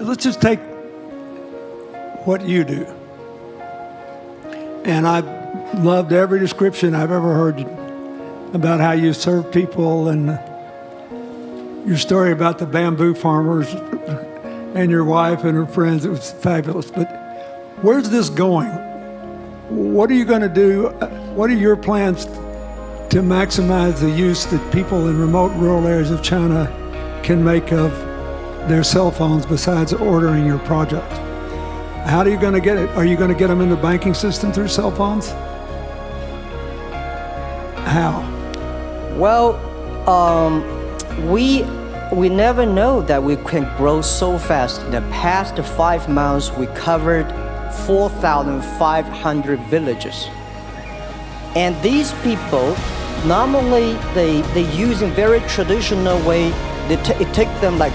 let's just take what you do. And I've loved every description I've ever heard about how you serve people, and your story about the bamboo farmers and your wife and her friends. It was fabulous. But where's this going? What are you going to do? What are your plans to maximize the use that people in remote rural areas of China can make of their cell phones besides ordering your product? How are you going to get it? Are you going to get them in the banking system through cell phones? How? Well, we never know that we can grow so fast. In the past 5 months, we covered 4,500 villages. And these people, normally they using very traditional way. It took them like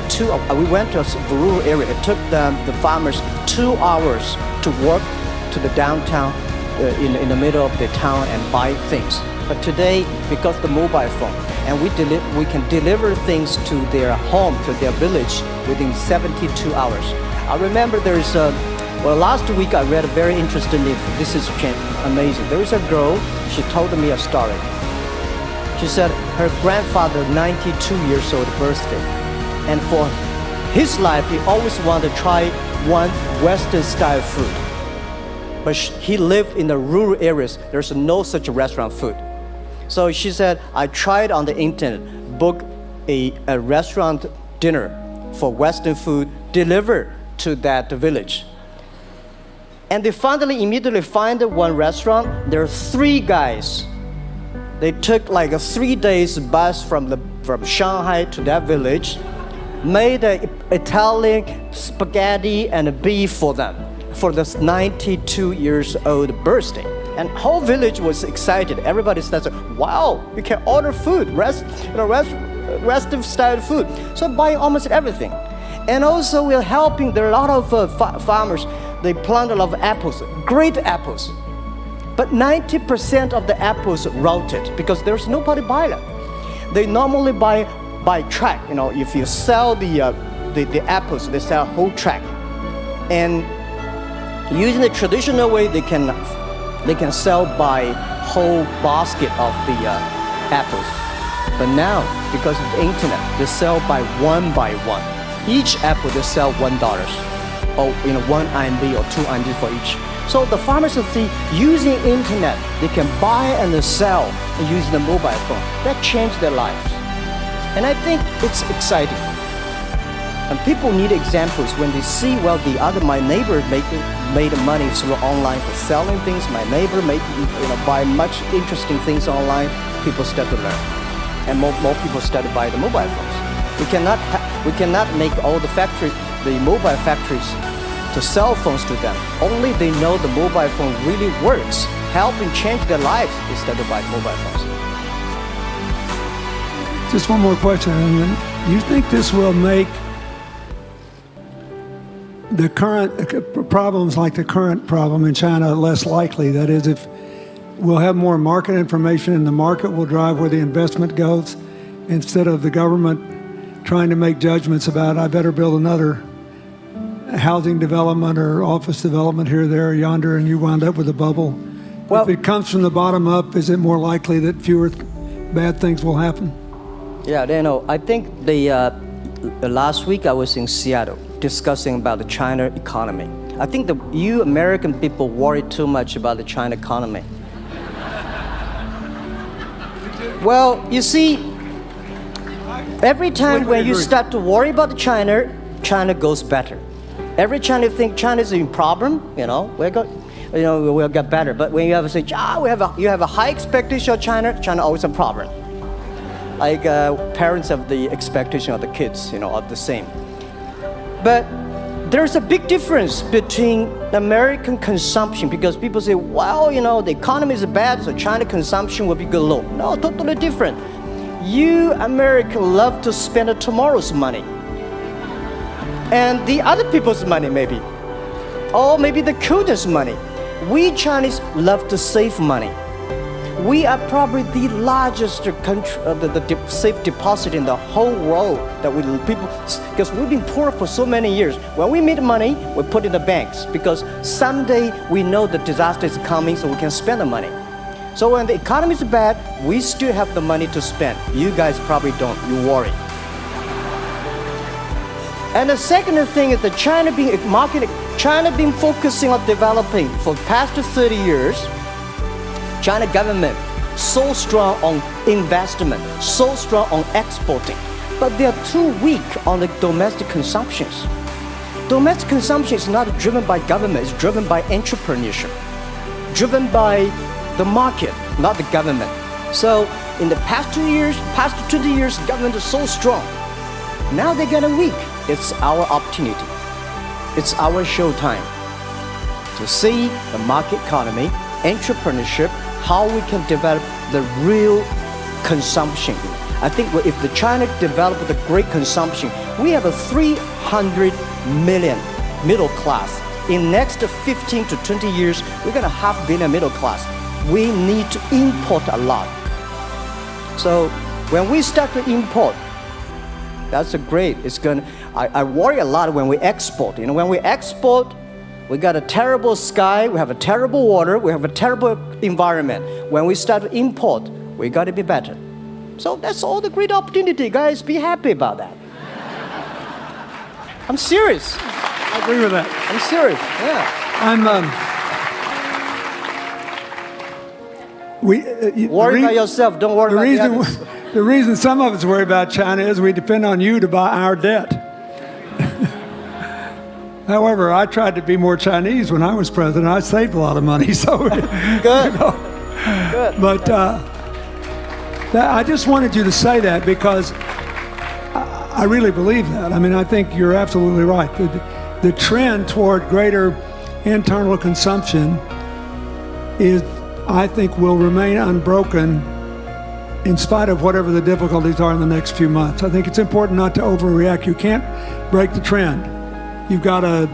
we went to a rural area. It took the farmers 2 hours to walk to the downtown in the middle of the town and buy things. But today, because the mobile phone, and we can deliver things to their home, to their village within 72 hours. I remember last week I read a very interesting news. This is amazing. There is a girl, she told me a story. She said her grandfather, 92 years old birthday, and for his life, he always wanted to try one Western style food. But he lived in the rural areas. There's no such restaurant food. So she said, I tried on the internet, book a restaurant dinner for Western food, delivered to that village. And they finally immediately find one restaurant. There are 3 guys. They took like a 3 days bus from Shanghai to that village, made an Italian spaghetti and beef for them for this 92 years old birthday. And whole village was excited. Everybody said, wow, we can order food, Western style food. So buying almost everything. And also we're helping, there are a lot of farmers, they plant a lot of apples, great apples. But 90% of the apples rotted because there's nobody buy them. They normally buy by track. If you sell the apples, they sell whole track. And using the traditional way, they can sell by whole basket of the apples. But now, because of the internet, they sell by one. Each apple they sell $1, or 1 RMB or 2 RMB for each. So the farmers see using internet, they can buy and sell using the mobile phone. That changed their lives. And I think it's exciting. And people need examples when they see, my neighbor made money through online for selling things. My neighbor buy much interesting things online. People start to learn, and more people start to buy the mobile phones. We cannot make all the mobile factories to sell phones to them. Only they know the mobile phone really works, helping change their lives instead of buy mobile phones. Just one more question. You think this will make the current problems like the current problem in China less likely? That is, if we'll have more market information and the market will drive where the investment goes, instead of the government trying to make judgments about, I better build another housing development or office development here, there, or yonder, and you wind up with a bubble. If it comes from the bottom up, is it more likely that fewer bad things will happen? Yeah, I think the last week I was in Seattle discussing about the China economy. I think you American people worry too much about the China economy. Well, you see, every time when you start to worry about China, China goes better. Every time you think China is in problem, we'll get better. But when you have to say, you have a high expectation of China always a problem. Like parents have the expectation of the kids, are the same. But there's a big difference between American consumption, because people say, the economy is bad, so China consumption will be good low. No, totally different. You Americans love to spend tomorrow's money. And the other people's money maybe. Or maybe the children's money. We Chinese love to save money. We are probably the largest country, safe deposit in the whole world that because we've been poor for so many years. When we make money, we put in the banks because someday we know the disaster is coming, so we can spend the money. So when the economy is bad, we still have the money to spend. You guys probably don't. You worry. And the second thing is China been focusing on developing for the past 30 years. China government so strong on investment, so strong on exporting, but they are too weak on the domestic consumptions. Domestic consumption is not driven by government, it's driven by entrepreneurship, driven by the market, not the government. So in the past 20 years, government is so strong. Now they're getting weak. It's our opportunity. It's our showtime to see the market economy, entrepreneurship, how we can develop the real consumption. I think if the China develop the great consumption, we have a 300 million middle class. In next 15 to 20 years, we're gonna 500 million middle class. We need to import a lot. So when we start to import, that's a great. I worry a lot when we export. When we export, we got a terrible sky, we have a terrible water, we have a terrible environment. When we start to import, we got to be better. So that's all the great opportunity, guys. Be happy about that. I'm serious. I agree with that. I'm serious. Yeah. Worry about yourself. Don't worry about the others. The reason some of us worry about China is we depend on you to buy our debt. However, I tried to be more Chinese when I was president. I saved a lot of money, so good. Good. But I just wanted you to say that because I really believe that. I mean, I think you're absolutely right. The trend toward greater internal consumption I think, will remain unbroken in spite of whatever the difficulties are in the next few months. I think it's important not to overreact. You can't break the trend. You've got to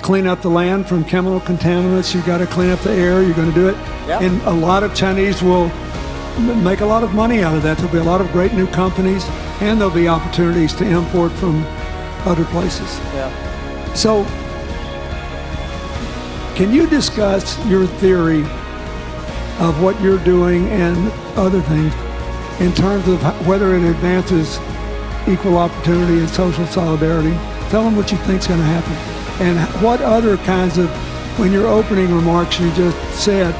clean up the land from chemical contaminants. You've got to clean up the air. You're going to do it. Yep. And a lot of Chinese will make a lot of money out of that. There'll be a lot of great new companies, and there'll be opportunities to import from other places. Yeah. So, can you discuss your theory of what you're doing and other things in terms of whether it advances equal opportunity and social solidarity? Tell them what you think is going to happen. And what other kinds of, when your opening remarks, you just said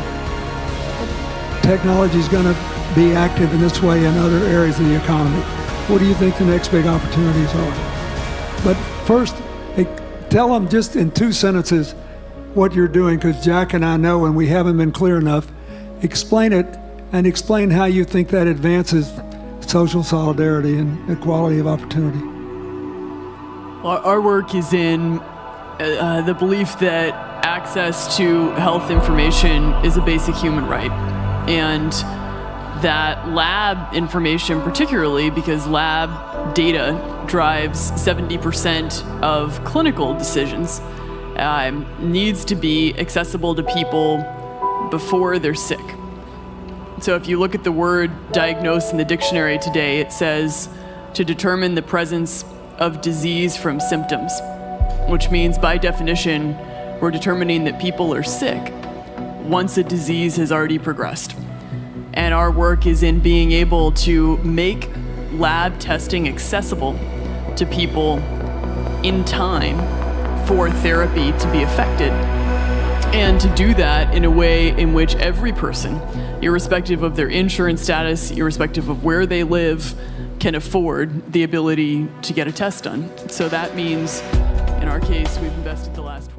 technology is going to be active in this way in other areas of the economy. What do you think the next big opportunities are? But first, tell them just in 2 sentences what you're doing, because Jack and I know, and we haven't been clear enough. Explain it, and explain how you think that advances social solidarity and equality of opportunity. Our work is in the belief that access to health information is a basic human right, and that lab information, particularly because lab data drives 70% of clinical decisions, needs to be accessible to people before they're sick. So if you look at the word diagnose in the dictionary today, it says to determine the presence of disease from symptoms, which means by definition, we're determining that people are sick once a disease has already progressed. And our work is in being able to make lab testing accessible to people in time for therapy to be effective. And to do that in a way in which every person, irrespective of their insurance status, irrespective of where they live, can afford the ability to get a test done. So that means, in our case, we've invested the last